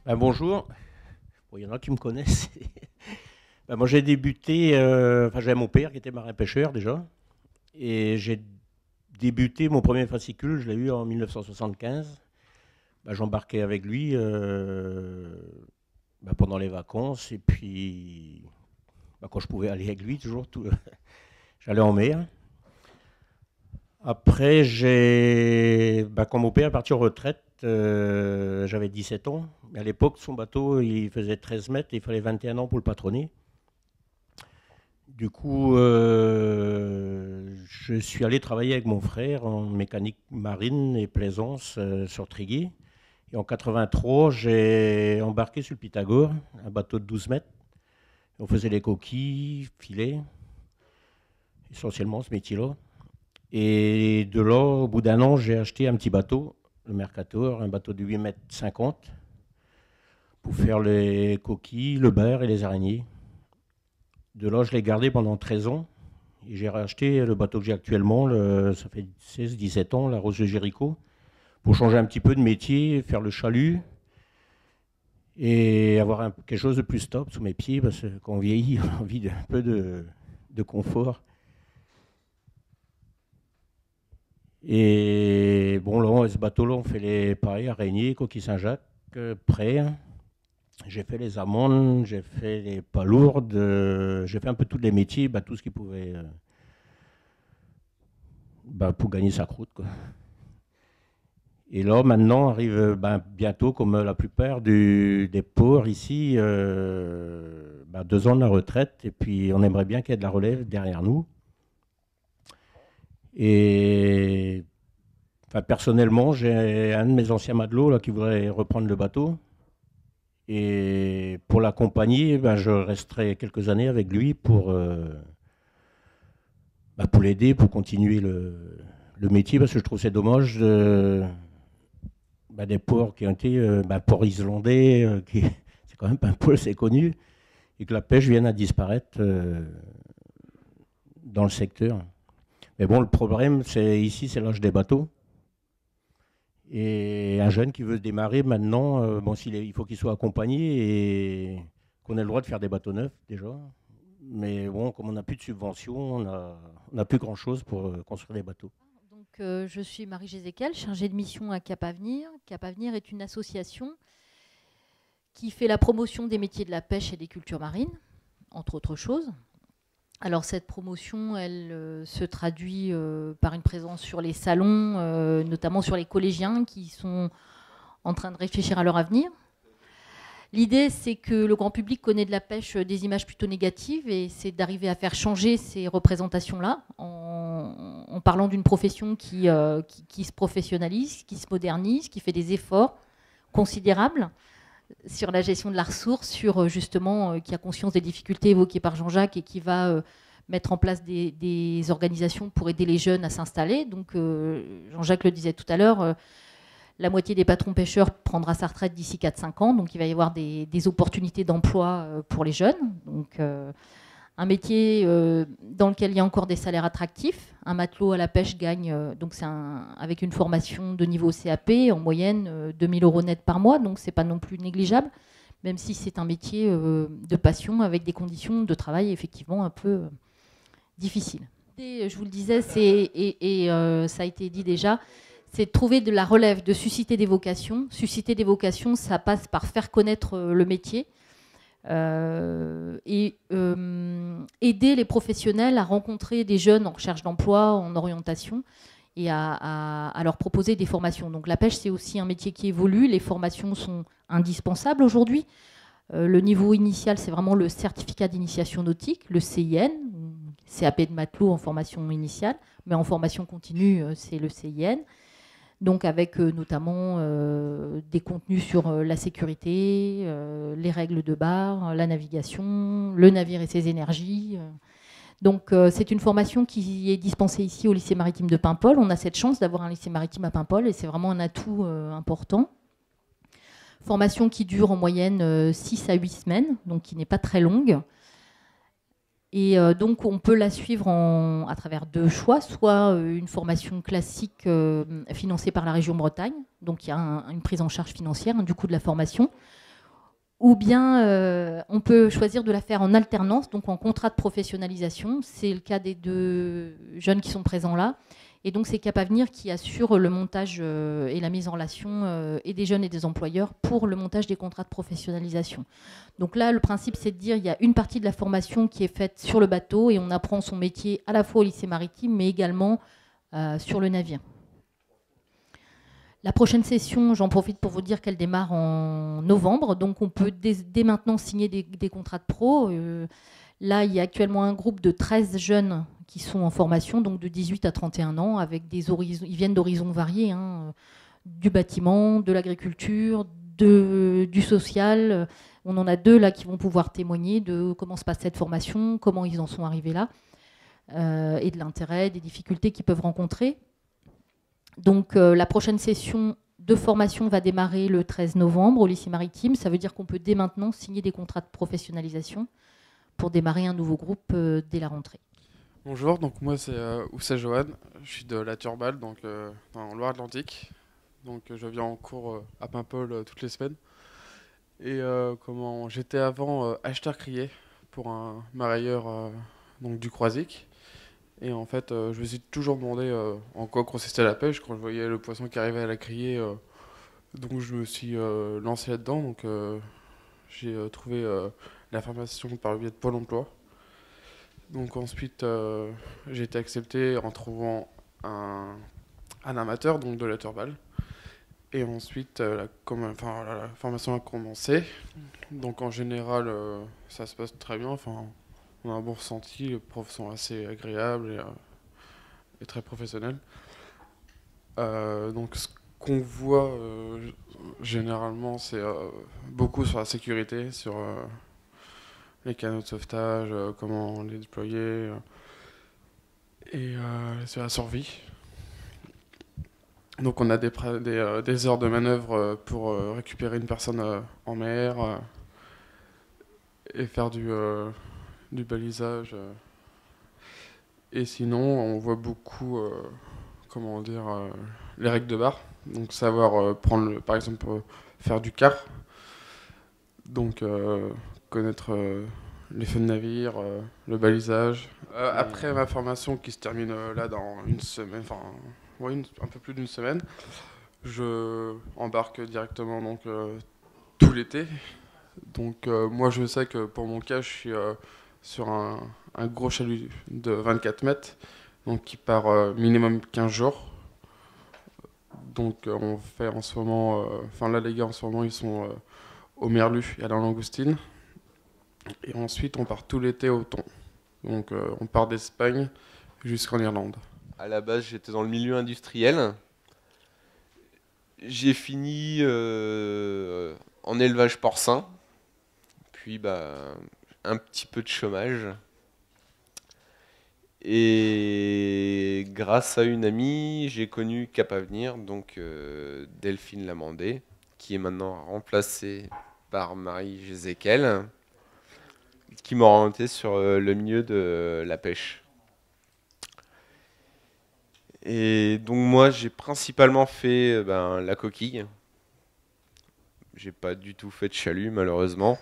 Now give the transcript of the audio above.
Bonjour. Bon, il y en a qui me connaissent. Moi, j'ai débuté. J'avais mon père qui était marin-pêcheur déjà. Et j'ai débuté mon premier fascicule, je l'ai eu en 1975. J'embarquais avec lui pendant les vacances. Et puis, quand je pouvais aller avec lui, toujours, j'allais en mer. Après, quand mon père est parti en retraite, j'avais 17 ans. Mais à l'époque, son bateau, il faisait 13 mètres et il fallait 21 ans pour le patronner. Du coup, je suis allé travailler avec mon frère en mécanique marine et plaisance sur Tréguier. Et en 83, j'ai embarqué sur le Pythagore, un bateau de 12 mètres. On faisait les coquilles, filets, essentiellement ce métier-là. Et de là, au bout d'un an, j'ai acheté un petit bateau, le Mercator, un bateau de 8 mètres 50, pour faire les coquilles, le beurre et les araignées. De là, je l'ai gardé pendant 13 ans. Et j'ai racheté le bateau que j'ai actuellement, ça fait 16-17 ans, la Rose de Jéricho, pour changer un petit peu de métier, faire le chalut et avoir quelque chose de plus stable sous mes pieds, parce que quand on vieillit, on a envie d'un peu de confort. Et bon, là, ce bateau-là, on fait les pareils, araignées, coquilles Saint-Jacques, prêts. J'ai fait les amandes, j'ai fait les palourdes, j'ai fait un peu tous les métiers, tout ce qui pouvait, pour gagner sa croûte, quoi. Et là, maintenant, arrive bientôt, comme la plupart des ports ici, 2 ans de la retraite. Et puis, on aimerait bien qu'il y ait de la relève derrière nous. Et personnellement, j'ai un de mes anciens matelots là, qui voudrait reprendre le bateau. Et pour l'accompagner, je resterai quelques années avec lui pour l'aider, pour continuer le métier, parce que je trouve c'est dommage des ports qui ont été ports islandais, c'est quand même pas un pôle assez connu, et que la pêche vienne à disparaître dans le secteur. Mais bon, le problème, c'est ici, c'est l'âge des bateaux. Et un jeune qui veut démarrer maintenant, il faut qu'il soit accompagné et qu'on ait le droit de faire des bateaux neufs déjà. Mais bon, comme on n'a plus de subventions, on n'a plus grand-chose pour construire des bateaux. Donc, je suis Marie Gézéquel, chargée de mission à Cap Avenir. Cap Avenir est une association qui fait la promotion des métiers de la pêche et des cultures marines, entre autres choses. Alors cette promotion, elle se traduit par une présence sur les salons, notamment sur les collégiens qui sont en train de réfléchir à leur avenir. L'idée, c'est que le grand public connaît de la pêche des images plutôt négatives et c'est d'arriver à faire changer ces représentations-là en parlant d'une profession qui se professionnalise, qui se modernise, qui fait des efforts considérables sur la gestion de la ressource, sur justement qui a conscience des difficultés évoquées par Jean-Jacques et qui va mettre en place des organisations pour aider les jeunes à s'installer. Donc Jean-Jacques le disait tout à l'heure, la moitié des patrons pêcheurs prendra sa retraite d'ici 4-5 ans, donc il va y avoir des opportunités d'emploi pour les jeunes. Donc un métier dans lequel il y a encore des salaires attractifs. Un matelot à la pêche gagne, avec une formation de niveau CAP, en moyenne 2 000 € net par mois, donc c'est pas non plus négligeable, même si c'est un métier de passion avec des conditions de travail effectivement un peu difficiles. Et, je vous le disais, ça a été dit déjà, c'est de trouver de la relève, de susciter des vocations. Susciter des vocations, ça passe par faire connaître le métier. Aider les professionnels à rencontrer des jeunes en recherche d'emploi, en orientation, et à leur proposer des formations. Donc la pêche, c'est aussi un métier qui évolue. Les formations sont indispensables aujourd'hui. Le niveau initial, c'est vraiment le certificat d'initiation nautique, le CIN, CAP de matelot en formation initiale, mais en formation continue, c'est le CIN. Donc avec notamment des contenus sur la sécurité, les règles de bar, la navigation, le navire et ses énergies. Donc c'est une formation qui est dispensée ici au lycée maritime de Paimpol. On a cette chance d'avoir un lycée maritime à Paimpol et c'est vraiment un atout important. Formation qui dure en moyenne 6 à 8 semaines, donc qui n'est pas très longue. Et donc, on peut la suivre à travers 2 choix, soit une formation classique financée par la région Bretagne, donc il y a une prise en charge financière du coût de la formation, ou bien on peut choisir de la faire en alternance, donc en contrat de professionnalisation. C'est le cas des 2 jeunes qui sont présents là. Et donc c'est Cap Avenir qui assure le montage et la mise en relation et des jeunes et des employeurs pour le montage des contrats de professionnalisation. Donc là, le principe, c'est de dire qu'il y a une partie de la formation qui est faite sur le bateau et on apprend son métier à la fois au lycée maritime, mais également sur le navire. La prochaine session, j'en profite pour vous dire qu'elle démarre en novembre, donc on peut dès maintenant signer des contrats de pro. Là, il y a actuellement un groupe de 13 jeunes qui sont en formation, donc de 18 à 31 ans, avec des horizons, ils viennent d'horizons variés, hein, du bâtiment, de l'agriculture, du social. On en a 2 là qui vont pouvoir témoigner de comment se passe cette formation, comment ils en sont arrivés là, et de l'intérêt, des difficultés qu'ils peuvent rencontrer. Donc la prochaine session de formation va démarrer le 13 novembre au lycée maritime. Ça veut dire qu'on peut dès maintenant signer des contrats de professionnalisation pour démarrer un nouveau groupe dès la rentrée. Bonjour, donc moi c'est Oussa Johan, je suis de la Turballe, donc en Loire-Atlantique. Donc je viens en cours à Paimpol toutes les semaines. Et j'étais avant acheteur crié pour un marailleur donc du Croisic. Et en fait, je me suis toujours demandé en quoi consistait la pêche quand je voyais le poisson qui arrivait à la criée. Donc je me suis lancé là-dedans. Donc j'ai trouvé la formation par le biais de Pôle emploi. Donc ensuite, j'ai été accepté en trouvant un amateur, donc de la Turballe. Et ensuite, la formation a commencé. Donc en général, ça se passe très bien. Enfin, on a un bon ressenti, les profs sont assez agréables et très professionnels. Donc ce qu'on voit généralement, c'est beaucoup sur la sécurité, sur les canaux de sauvetage, comment les déployer, et sur la survie. Donc on a des heures de manœuvre pour récupérer une personne en mer et faire du balisage. Et sinon, on voit beaucoup, les règles de bar. Donc savoir par exemple, faire du quart. Donc connaître les feux de navire, le balisage. Après ma formation qui se termine là dans une semaine, un peu plus d'une semaine, je embarque directement donc tout l'été. Donc moi je sais que pour mon cas je suis sur un gros chalut de 24 mètres, donc qui part minimum 15 jours. Donc on fait en ce moment, là les gars en ce moment ils sont au Merlu et à la Langoustine. Et ensuite on part tout l'été au thon. Donc on part d'Espagne jusqu'en Irlande. À la base j'étais dans le milieu industriel. J'ai fini en élevage porcin. Puis un petit peu de chômage. Et grâce à une amie, j'ai connu Cap Avenir, donc Delphine Lamandé, qui est maintenant remplacée par Marie Jézéquel, qui m'a orienté sur le milieu de la pêche. Et donc moi, j'ai principalement fait la coquille. J'ai pas du tout fait de chalut, malheureusement.